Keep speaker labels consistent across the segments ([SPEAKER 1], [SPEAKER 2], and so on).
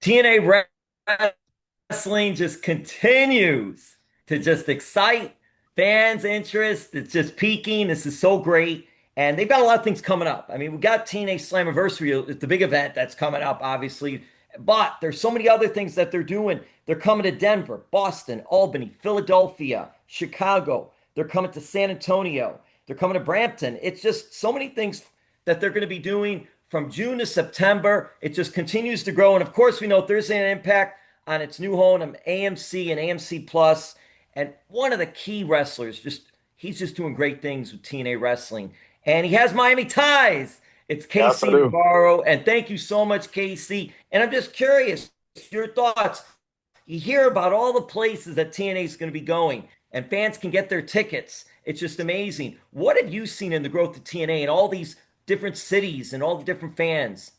[SPEAKER 1] TNA Wrestling just continues to just excite fans' interest. It's just peaking. This is so great. And they've got a lot of things coming up. I mean, we've got TNA Slammiversary. It's the big event that's coming up, obviously. But there's so many other things that they're doing. They're coming to Denver, Boston, Albany, Philadelphia, Chicago. They're coming to San Antonio. They're coming to Brampton. It's just so many things that they're going to be doing from June to September. It just continues to grow. And of course, we know Thursday Night Impact on its new home, AMC and AMC Plus. And one of the key wrestlers, he's just doing great things with TNA Wrestling. And he has Miami ties. It's
[SPEAKER 2] Yes, I
[SPEAKER 1] KC
[SPEAKER 2] do.
[SPEAKER 1] Navarro. And thank you so much, KC. And I'm just curious, your thoughts. You hear about all the places that TNA is going to be going, and fans can get their tickets. It's just amazing. What have you seen in the growth of TNA and all these different cities and all the different fans?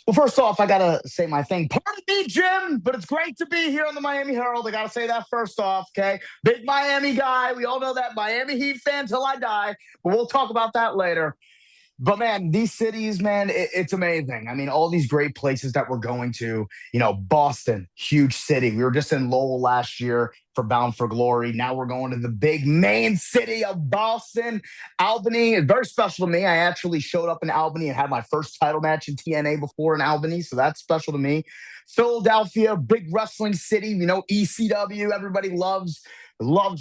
[SPEAKER 2] Well, first off, I gotta say my thing. Pardon me, Jim, but it's great to be here on the Miami Herald. I gotta say that first off, okay? Big Miami guy. We all know that. Miami Heat fan till I die. But we'll talk about that later. But man, these cities, man, it's amazing. I mean, all these great places that we're going to, Boston, huge city. We were just in Lowell last year for Bound for Glory. Now we're going to the big main city of Boston. Albany is very special to me. I actually showed up in Albany and had my first title match in TNA before in Albany. So that's special to me. Philadelphia, big wrestling city, ECW, everybody loves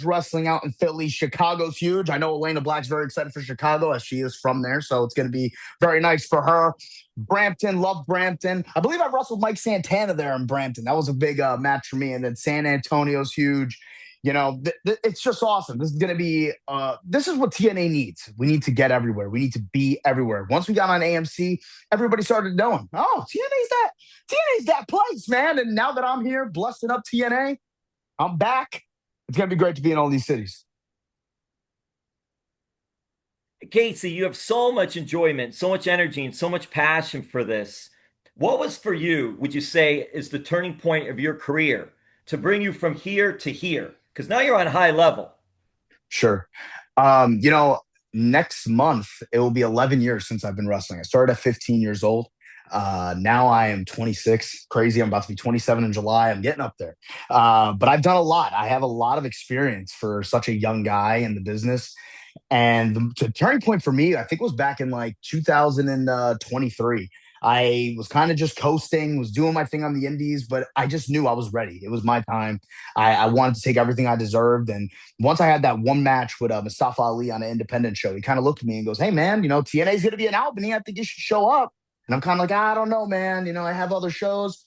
[SPEAKER 2] wrestling out in Philly. Chicago's huge. I know Elena Black's very excited for Chicago as she is from there, so it's going to be very nice for her. Brampton, love Brampton. I believe I wrestled Mike Santana there in Brampton. That was a big match for me. And then San Antonio's huge. It's just awesome. This is going to be, this is what TNA needs. We need to get everywhere. We need to be everywhere. Once we got on AMC, everybody started knowing, oh, TNA's that place, man. And now that I'm here, blessing up TNA, I'm back. It's going to be great to be in all these cities.
[SPEAKER 1] Casey, you have so much enjoyment, so much energy, and so much passion for this. What was for you, would you say, is the turning point of your career to bring you from here to here? Because now you're on a high level.
[SPEAKER 2] Sure. Um, you know, Next month, it will be 11 years since I've been wrestling. I started at 15 years old. Now I am 26. Crazy. I'm about to be 27 in July. I'm getting up there. But I've done a lot. I have a lot of experience for such a young guy in the business. And the turning point for me, I think, was back in like 2023. I was kind of just coasting, was doing my thing on the indies, but I just knew I was ready. It was my time. I wanted to take everything I deserved. And once I had that one match with Mustafa Ali on an independent show, he kind of looked at me and goes, "Hey, man, TNA is going to be in Albany. I think you should show up." And I'm kind of like, I don't know, man. I have other shows.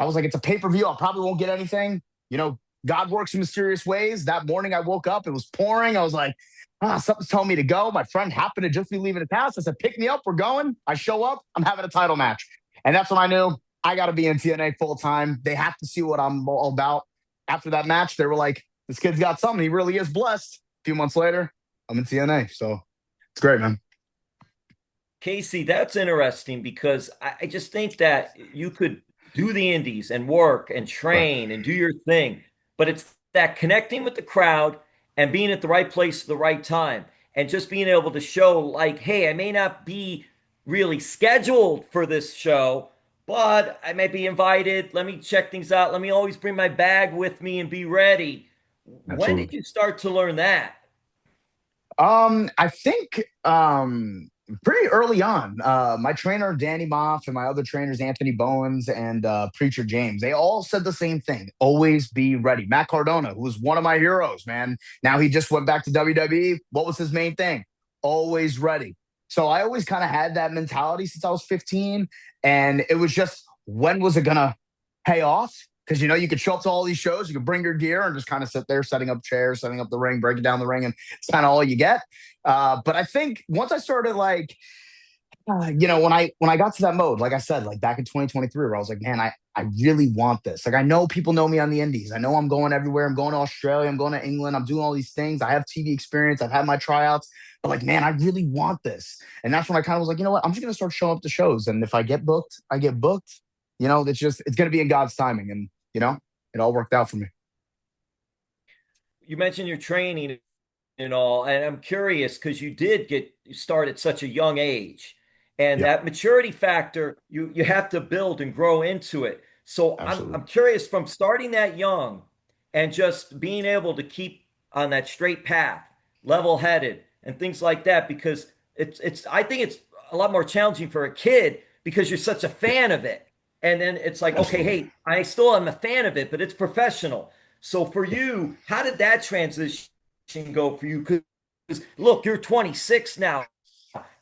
[SPEAKER 2] I was like, it's a pay per view. I probably won't get anything. God works in mysterious ways. That morning I woke up, it was pouring. I was like, something's telling me to go. My friend happened to just be leaving the house. I said, pick me up. We're going. I show up. I'm having a title match. And that's when I knew I got to be in TNA full time. They have to see what I'm all about. After that match, they were like, this kid's got something. He really is blessed. A few months later, I'm in TNA. So it's great, man.
[SPEAKER 1] Casey, that's interesting because I just think that you could do the indies and work and
[SPEAKER 2] Right.
[SPEAKER 1] train and do your thing, but it's that connecting with the crowd and being at the right place at the right time and just being able to show, like, hey, I may not be really scheduled for this show, but I might be invited. Let me check things out. Let me always bring my bag with me and be ready. When did
[SPEAKER 2] Absolutely.
[SPEAKER 1] you start to learn that?
[SPEAKER 2] I think pretty early on. My trainer Danny Maff and my other trainers Anthony Bowens and Preacher James, they all said the same thing: always be ready. Matt Cardona, who was one of my heroes, man. Now he just went back to WWE. What was his main thing? Always ready. So I always kind of had that mentality since I was 15, and it was just when was it gonna pay off? Because you could show up to all these shows, you could bring your gear and just kind of sit there setting up chairs, setting up the ring, breaking down the ring, and it's kind of all you get. But I think once I started like, when I got to that mode, like I said, like back in 2023, where I was like, man, I really want this. Like I know people know me on the indies. I know I'm going everywhere. I'm going to Australia. I'm going to England. I'm doing all these things. I have TV experience. I've had my tryouts. But like, man, I really want this. And that's when I kind of was like, you know what? I'm just gonna start showing up to shows. And if I get booked, I get booked. It's gonna be in God's timing. And it all worked out for me.
[SPEAKER 1] You mentioned your training and all, and I'm curious because you did get started at such a young age. And
[SPEAKER 2] Yeah,
[SPEAKER 1] that maturity factor, you have to build and grow into it. So I'm
[SPEAKER 2] absolutely.
[SPEAKER 1] curious, from starting that young and just being able to keep on that straight path, level headed, and things like that, because it's I think it's a lot more challenging for a kid because you're such a
[SPEAKER 2] Yeah,
[SPEAKER 1] fan of it. And then it's like, okay,
[SPEAKER 2] absolutely.
[SPEAKER 1] hey, I still am a fan of it, but it's professional. So for
[SPEAKER 2] Yeah,
[SPEAKER 1] you, how did that transition go for you? Because look, you're 26 now.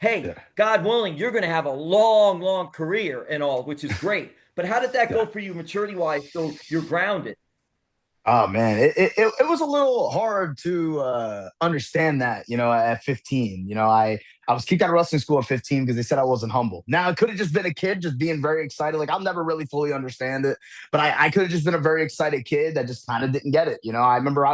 [SPEAKER 1] Hey,
[SPEAKER 2] yeah,
[SPEAKER 1] God willing, you're going to have a long, long career and all, which is great. But how did that
[SPEAKER 2] yeah.
[SPEAKER 1] go for you maturity wise? So you're grounded.
[SPEAKER 2] Oh man, it was a little hard to understand that, at 15. I was kicked out of wrestling school at 15 because they said I wasn't humble. Now, it could have just been a kid just being very excited. Like, I'll never really fully understand it, but I could have just been a very excited kid that just kind of didn't get it. I remember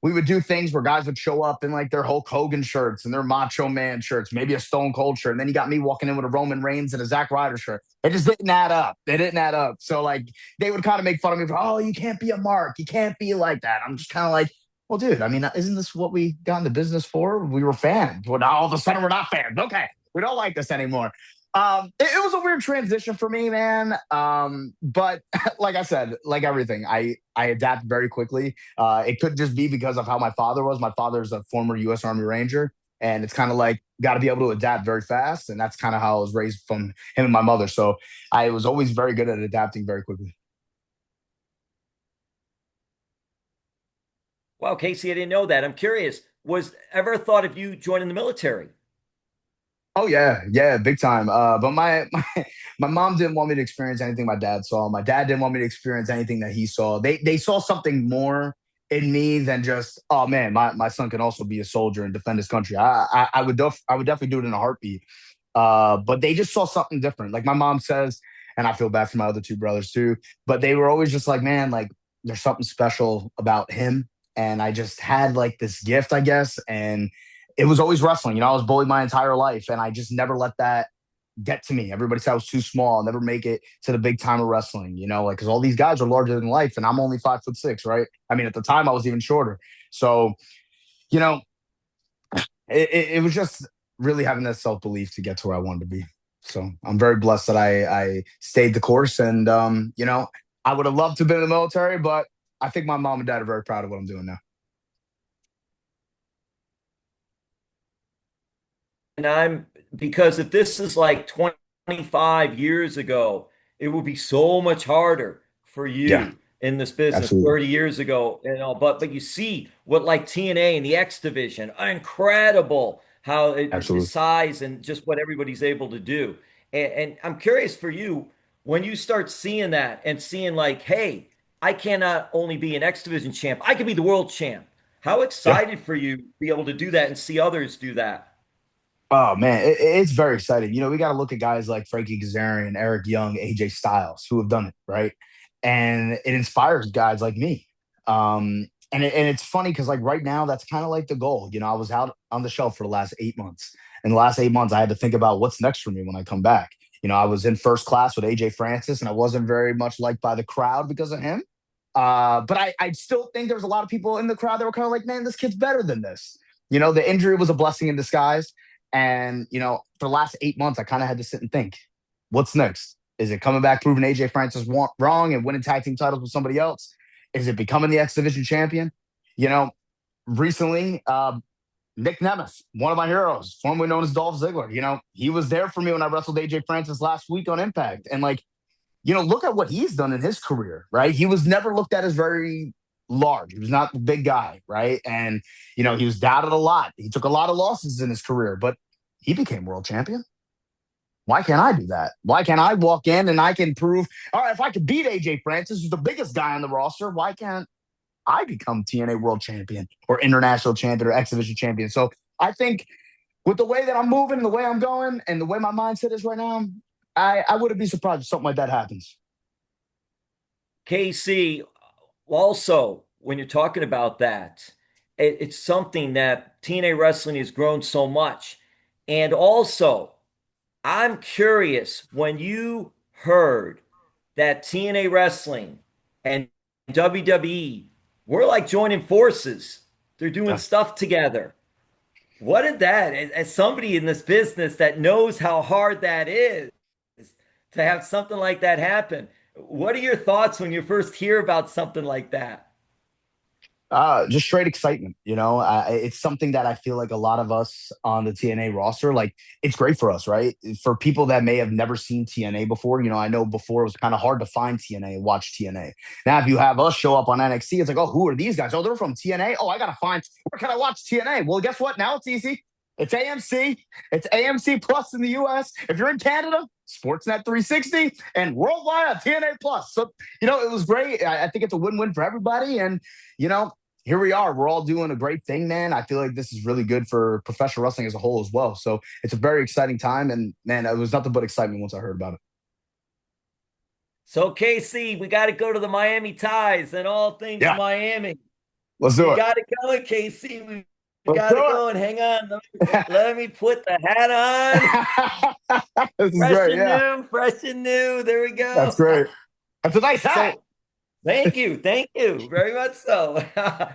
[SPEAKER 2] we would do things where guys would show up in like their Hulk Hogan shirts and their Macho Man shirts, maybe a Stone Cold shirt. And then you got me walking in with a Roman Reigns and a Zack Ryder shirt. It just didn't add up. They didn't add up. So, like, they would kind of make fun of me for, oh, you can't be a mark. You can't be like that. I'm just kind of like, well, dude, I mean, isn't this what we got in the business for? We were fans. Well, now all of a sudden we're not fans. Okay. We don't like this anymore. It was a weird transition for me, man. But like I said, like everything, I adapt very quickly. It could just be because of how my father was. My father's a former U.S. Army Ranger, and it's kind of like got to be able to adapt very fast, and that's kind of how I was raised from him and my mother. So I was always very good at adapting very quickly.
[SPEAKER 1] Wow, Casey, I didn't know that. I'm curious. Was ever a thought of you joining the military?
[SPEAKER 2] Oh yeah, yeah, big time. But my mom didn't want me to experience anything my dad saw. My dad didn't want me to experience anything that he saw. They saw something more in me than just, oh man, my son can also be a soldier and defend his country. I would definitely do it in a heartbeat. But they just saw something different. Like my mom says, and I feel bad for my other two brothers too. But they were always just like, man, like there's something special about him. And I just had like this gift, I guess, and it was always wrestling. I was bullied my entire life, and I just never let that get to me. Everybody said I was too small. I'll never make it to the big time of wrestling, like because all these guys are larger than life, and I'm only 5'6", right? I mean, at the time I was even shorter. So, you know, it was just really having that self belief to get to where I wanted to be. So I'm very blessed that I stayed the course, and I would have loved to have been in the military, but I think my mom and dad are very proud of what I'm doing now.
[SPEAKER 1] And I'm because if this is like 25 years ago, it would be so much harder for
[SPEAKER 2] Yeah,
[SPEAKER 1] you in this business
[SPEAKER 2] absolutely,
[SPEAKER 1] 30 years ago, but you see what like TNA and the X division, incredible how the
[SPEAKER 2] absolutely.
[SPEAKER 1] size and just what everybody's able to do. And I'm curious for you when you start seeing that and seeing like, hey, I cannot only be an X division champ, I could be the world champ. How
[SPEAKER 2] Yeah.
[SPEAKER 1] excited for you to be able to do that and see others do that?
[SPEAKER 2] Oh man, it's very exciting. We got to look at guys like Frankie Kazarian, Eric Young, AJ Styles, who have done it, right? And it inspires guys like me. And it's funny because like right now, that's kind of like the goal. I was out on the shelf for the last 8 months. In the last 8 months, I had to think about what's next for me when I come back. I was in first class with AJ Francis, and I wasn't very much liked by the crowd because of him. But I still think there's a lot of people in the crowd that were kind of like, man, this kid's better than this. The injury was a blessing in disguise. And, for the last 8 months, I kind of had to sit and think, what's next? Is it coming back, proving AJ Francis wrong and winning tag team titles with somebody else? Is it becoming the X Division champion? You know, Recently, Nick Nemeth, one of my heroes, formerly known as Dolph Ziggler, he was there for me when I wrestled AJ Francis last week on Impact. And, like, look at what he's done in his career, right? He was never looked at as very large. He was not the big guy, right? And, he was doubted a lot. He took a lot of losses in his career, but he became world champion. Why can't I do that? Why can't I walk in and I can prove, all right, if I could beat AJ Francis, who's the biggest guy on the roster, why can't I become TNA World Champion or International Champion or X Division Champion? So I think with the way that I'm moving, the way I'm going, and the way my mindset is right now, I wouldn't be surprised if something like that happens.
[SPEAKER 1] KC, also, when you're talking about that, it's something that TNA wrestling has grown so much. And also, I'm curious when you heard that TNA wrestling and WWE were like joining forces, they're doing
[SPEAKER 2] Yeah.
[SPEAKER 1] stuff together. What did that, as somebody in this business that knows how hard that is to have something like that happen, what are your thoughts when you first hear about something like that?
[SPEAKER 2] Just straight excitement. It's something that I feel like a lot of us on the TNA roster, like, it's great for us, right? For people that may have never seen TNA before, I know before it was kind of hard to find TNA and watch TNA. Now, if you have us show up on NXT, it's like, oh, who are these guys? Oh, they're from TNA. Oh, I gotta find, where can I watch TNA? Well, guess what? Now it's easy. It's AMC. It's AMC Plus in the US. If you're in Canada, Sportsnet 360, and worldwide TNA Plus. So, it was great. I think it's a win-win for everybody. And, you know, here we are. We're all doing a great thing, man. I feel like this is really good for professional wrestling as a whole as well. So it's a very exciting time. And man, it was nothing but excitement once I heard about it.
[SPEAKER 1] So, KC, we got to go to the Miami ties and all things
[SPEAKER 2] Yeah,
[SPEAKER 1] Miami.
[SPEAKER 2] let's
[SPEAKER 1] We
[SPEAKER 2] do it.
[SPEAKER 1] got to go, KC. We
[SPEAKER 2] Let's
[SPEAKER 1] got to
[SPEAKER 2] do
[SPEAKER 1] go and hang on.
[SPEAKER 2] it.
[SPEAKER 1] Let me put the hat on.
[SPEAKER 2] This is
[SPEAKER 1] Fresh
[SPEAKER 2] great.
[SPEAKER 1] and
[SPEAKER 2] Yeah,
[SPEAKER 1] new, fresh and new. There we
[SPEAKER 2] that's
[SPEAKER 1] go.
[SPEAKER 2] great. That's a nice hat.
[SPEAKER 1] So, thank you very much. So,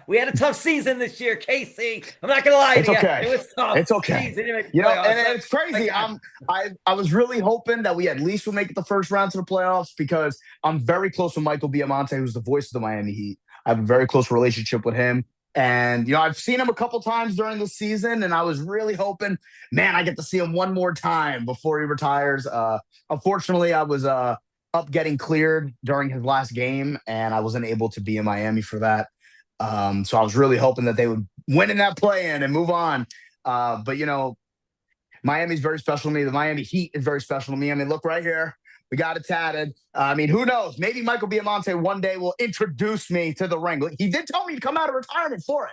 [SPEAKER 1] we had a tough season this year, KC. I'm not gonna lie
[SPEAKER 2] It's
[SPEAKER 1] to you,
[SPEAKER 2] okay.
[SPEAKER 1] it was tough.
[SPEAKER 2] It's okay.
[SPEAKER 1] Jeez, anyway, playoffs.
[SPEAKER 2] And it's crazy. I was really hoping that we at least would make it the first round to the playoffs because I'm very close with Michael Baiamonte, who's the voice of the Miami Heat. I have a very close relationship with him. And, I've seen him a couple times during the season, and I was really hoping, man, I get to see him one more time before he retires. Unfortunately, I was up getting cleared during his last game, and I wasn't able to be in Miami for that. So I was really hoping that they would win in that play-in and move on. But Miami's very special to me. The Miami Heat is very special to me. I mean, look right here. We got it tatted. I mean, who knows? Maybe Michael Baiamonte one day will introduce me to the ring. He did tell me to come out of retirement for it.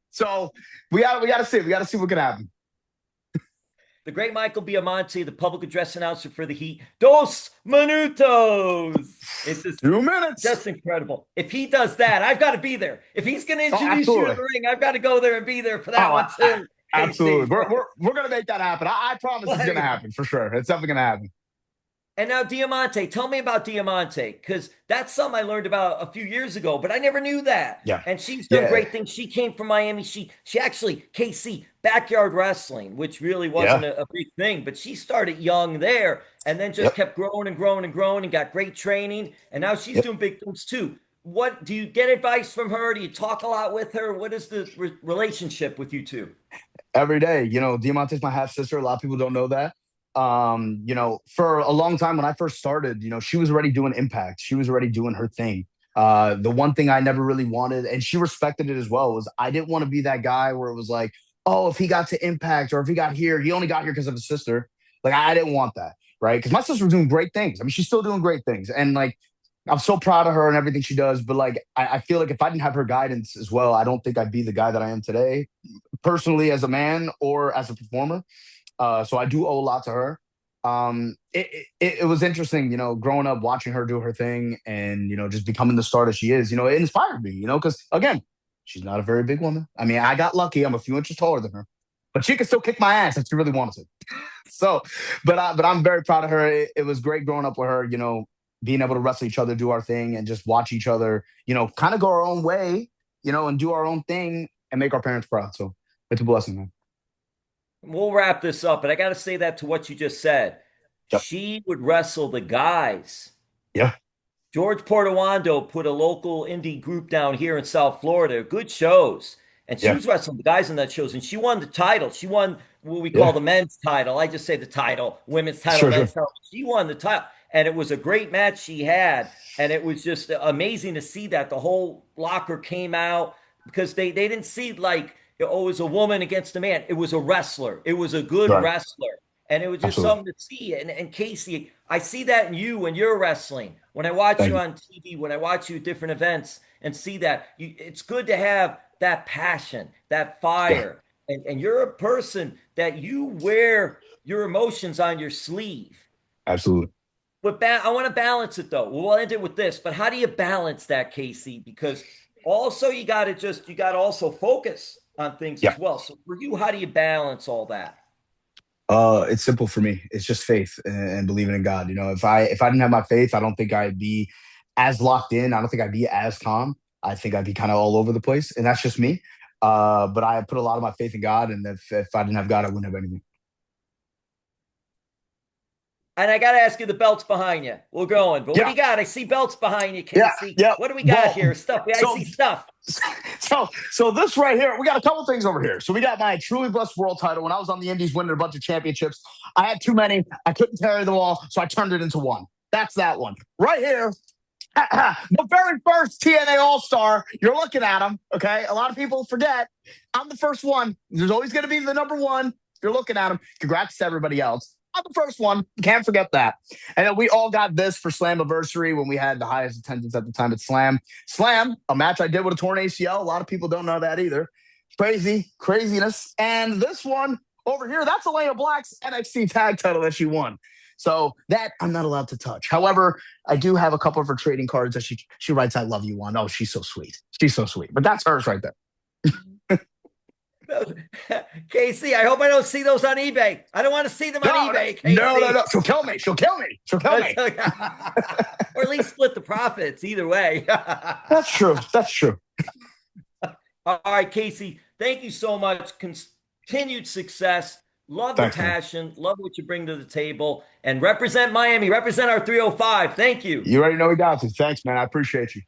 [SPEAKER 2] So we got to see. We got to see what can happen.
[SPEAKER 1] The great Michael Baiamonte, the public address announcer for the Heat. Dos minutos. It's just,
[SPEAKER 2] 2 minutes.
[SPEAKER 1] just incredible. If he does that, I've got to be there. If he's going to
[SPEAKER 2] Oh,
[SPEAKER 1] introduce you to
[SPEAKER 2] absolutely.
[SPEAKER 1] the ring, I've got to go there and be there for that
[SPEAKER 2] Oh,
[SPEAKER 1] one too.
[SPEAKER 2] absolutely.
[SPEAKER 1] KC.
[SPEAKER 2] We're gonna make that happen. I promise it's gonna happen for sure. It's definitely gonna happen.
[SPEAKER 1] And now Diamante, tell me about Diamante, because that's something I learned about a few years ago, but I never knew that.
[SPEAKER 2] Yeah.
[SPEAKER 1] And she's done
[SPEAKER 2] Yeah.
[SPEAKER 1] great things. She came from Miami. She actually KC backyard wrestling, which really wasn't
[SPEAKER 2] Yeah.
[SPEAKER 1] a big thing, but she started young there and then just
[SPEAKER 2] Yep.
[SPEAKER 1] kept growing and growing and growing and got great training. And now she's
[SPEAKER 2] Yep.
[SPEAKER 1] doing big things too. What do you get advice from her? Do you talk a lot with her? What is the relationship with you two?
[SPEAKER 2] Every day. Diamante's my half sister. A lot of people don't know that. For a long time when I first started, she was already doing impact. She was already doing her thing. The one thing I never really wanted, and she respected it as well, was I didn't want to be that guy where it was like, oh, if he got to impact or if he got here, he only got here because of his sister. Like, I didn't want that, right? Because my sister was doing great things. I mean, she's still doing great things. And like, I'm so proud of her and everything she does. But like, I feel like if I didn't have her guidance as well, I don't think I'd be the guy that I am today, personally as a man or as a performer. So I do owe a lot to her. It was interesting, growing up watching her do her thing and just becoming the star that she is. It inspired me. Because again, she's not a very big woman. I mean, I got lucky. I'm a few inches taller than her, but she could still kick my ass if she really wanted to. So, but I'm very proud of her. It was great growing up with her. Being able to wrestle each other, do our thing, and just watch each other. Kind of go our own way. And do our own thing and make our parents proud. So it's a blessing, man.
[SPEAKER 1] We'll wrap this up, but I got to say that to what you just said.
[SPEAKER 2] Yep.
[SPEAKER 1] She would wrestle the guys.
[SPEAKER 2] Yeah.
[SPEAKER 1] George Portawando put a local indie group down here in South Florida, good shows. And she
[SPEAKER 2] Yeah.
[SPEAKER 1] was wrestling the guys in that shows, and she won the title. She won what we call
[SPEAKER 2] Yeah.
[SPEAKER 1] the men's title. I just say the title, women's title,
[SPEAKER 2] Sure.
[SPEAKER 1] men's title. She won the title, and it was a great match she had, and it was just amazing to see that the whole locker came out because they didn't see like, oh, it was a woman against a man. It was a wrestler. It was a good
[SPEAKER 2] Right.
[SPEAKER 1] wrestler. And it was just
[SPEAKER 2] Absolutely.
[SPEAKER 1] something to see. And Casey, I see that in you when you're wrestling. When I watch
[SPEAKER 2] Thank
[SPEAKER 1] you
[SPEAKER 2] you.
[SPEAKER 1] on TV, when I watch you at different events and see that, it's good to have that passion, that
[SPEAKER 2] Yeah.
[SPEAKER 1] fire. And you're a person that you wear your emotions on your sleeve.
[SPEAKER 2] Absolutely.
[SPEAKER 1] But I want to balance it though. We'll end it with this. But how do you balance that, Casey? Because also you got to also focus on things
[SPEAKER 2] Yeah.
[SPEAKER 1] as well. So for you, how do you balance all that?
[SPEAKER 2] It's simple for me. It's just faith and believing in God. If I didn't have my faith, I don't think I'd be as locked in. I don't think I'd be as calm. I think I'd be kind of all over the place, and that's just me. But I put a lot of my faith in God, and if I didn't have God, I wouldn't have anything.
[SPEAKER 1] And I got to ask you the belts behind you. We're going. But what do
[SPEAKER 2] Yeah,
[SPEAKER 1] you got? I see belts behind you,
[SPEAKER 2] yeah,
[SPEAKER 1] Casey.
[SPEAKER 2] yeah.
[SPEAKER 1] What do we got
[SPEAKER 2] Well,
[SPEAKER 1] here? Stuff. I
[SPEAKER 2] so
[SPEAKER 1] see stuff.
[SPEAKER 2] so this right here, we got a couple things over here. So we got my truly blessed world title. When I was on the Indies winning a bunch of championships, I had too many. I couldn't carry them all, so I turned it into one. That's that one. Right here, the very first TNA All-Star, you're looking at him, okay? A lot of people forget. I'm the first one. There's always going to be the number one. You're looking at him. Congrats to everybody else. I'm the first one. Can't forget that. And then we all got this for Slammiversary when we had the highest attendance at the time at Slam. Slam, a match I did with a torn ACL. A lot of people don't know that either. Craziness. And this one over here, that's Elena Black's NXT tag title that she won. So that I'm not allowed to touch. However, I do have a couple of her trading cards that she writes "I love you" on. Oh, she's so sweet. She's so sweet. But that's hers right there.
[SPEAKER 1] Casey, I hope I don't see those on eBay. I don't want to see them on eBay, Casey.
[SPEAKER 2] No. She'll kill me. She'll kill me.
[SPEAKER 1] Or at least split the profits. Either way.
[SPEAKER 2] That's true.
[SPEAKER 1] All right, Casey. Thank you so much. Continued success. Love the passion. Love what you bring to the table. And represent Miami. Represent our 305. Thank you.
[SPEAKER 2] You already know we got to. Thanks, man. I appreciate you.